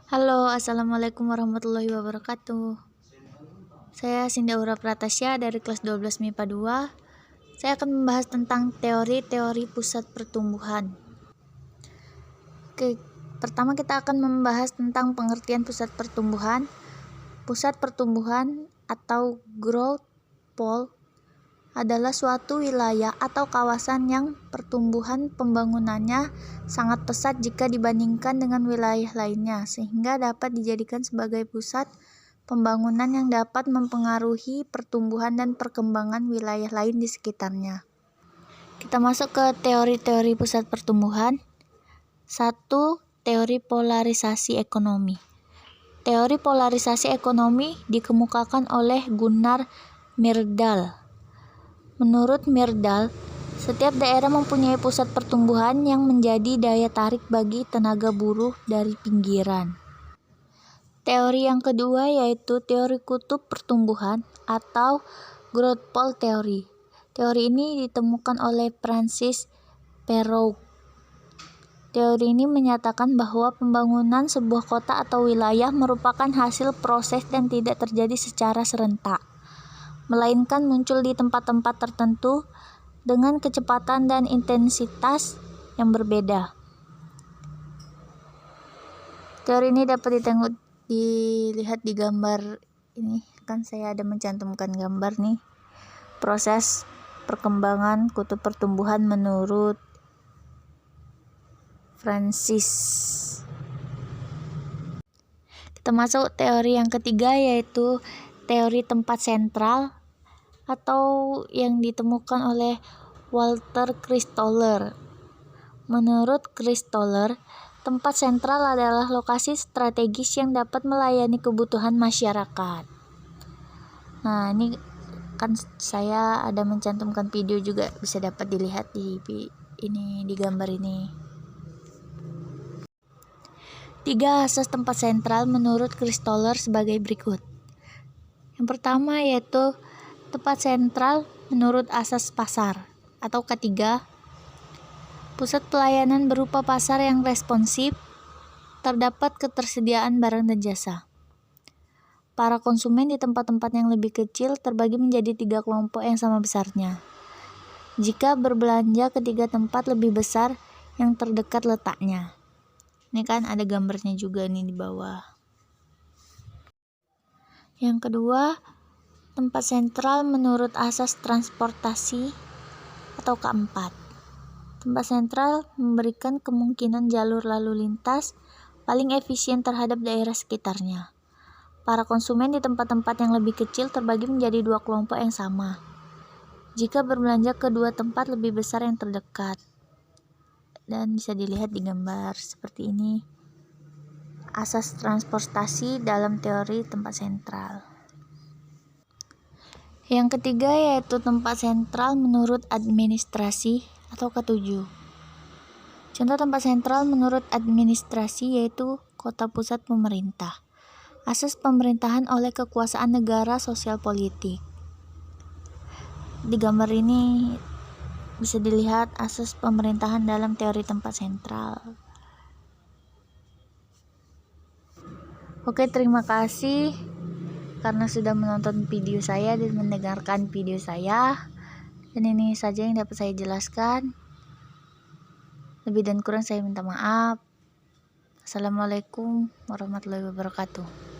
Halo, assalamualaikum warahmatullahi wabarakatuh. Saya Sindaura Pratasya dari kelas 12 MIPA 2. Saya akan membahas tentang teori-teori pusat pertumbuhan. Pertama kita akan membahas tentang pengertian pusat pertumbuhan. Pusat pertumbuhan atau growth pole adalah suatu wilayah atau kawasan yang pertumbuhan pembangunannya sangat pesat jika dibandingkan dengan wilayah lainnya, sehingga dapat dijadikan sebagai pusat pembangunan yang dapat mempengaruhi pertumbuhan dan perkembangan wilayah lain di sekitarnya. Kita masuk ke teori-teori pusat pertumbuhan. 1. Teori polarisasi ekonomi. Teori polarisasi ekonomi dikemukakan oleh Gunnar Myrdal. Menurut Myrdal, setiap daerah mempunyai pusat pertumbuhan yang menjadi daya tarik bagi tenaga buruh dari pinggiran. Teori yang kedua yaitu teori kutub pertumbuhan atau growth pole theory. Teori ini ditemukan oleh Francis Perrow. Teori ini menyatakan bahwa pembangunan sebuah kota atau wilayah merupakan hasil proses dan tidak terjadi secara serentak, melainkan muncul di tempat-tempat tertentu dengan kecepatan dan intensitas yang berbeda. Teori ini dapat dilihat di gambar ini, kan saya ada mencantumkan gambar nih. Proses perkembangan kutub pertumbuhan menurut Francis. Kita masuk teori yang ketiga yaitu teori tempat sentral atau yang ditemukan oleh Walter Christoller. Menurut Christoller, tempat sentral adalah lokasi strategis yang dapat melayani kebutuhan masyarakat. Nah, ini kan saya ada mencantumkan video juga, bisa dapat dilihat di gambar ini. 3 asas tempat sentral menurut Christoller sebagai berikut. Yang pertama yaitu tempat sentral menurut asas pasar atau ketiga, pusat pelayanan berupa pasar yang responsif, terdapat ketersediaan barang dan jasa. Para konsumen di tempat-tempat yang lebih kecil terbagi menjadi 3 kelompok yang sama besarnya. Jika berbelanja ke 3 tempat lebih besar yang terdekat letaknya. Ini kan ada gambarnya juga nih di bawah. Yang kedua, tempat sentral menurut asas transportasi atau keempat. Tempat sentral memberikan kemungkinan jalur lalu lintas paling efisien terhadap daerah sekitarnya. Para konsumen di tempat-tempat yang lebih kecil terbagi menjadi 2 kelompok yang sama. Jika berbelanja ke 2 tempat lebih besar yang terdekat. Dan bisa dilihat di gambar seperti ini. Asas transportasi dalam teori tempat sentral. Yang ketiga yaitu tempat sentral menurut administrasi atau ketujuh. Contoh tempat sentral menurut administrasi yaitu kota pusat pemerintah. Asas pemerintahan oleh kekuasaan negara sosial politik. Di gambar ini bisa dilihat asas pemerintahan dalam teori tempat sentral. Oke, terima kasih karena sudah menonton video saya dan mendengarkan video saya. Dan ini saja yang dapat saya jelaskan. Lebih dan kurang saya minta maaf. Assalamualaikum warahmatullahi wabarakatuh.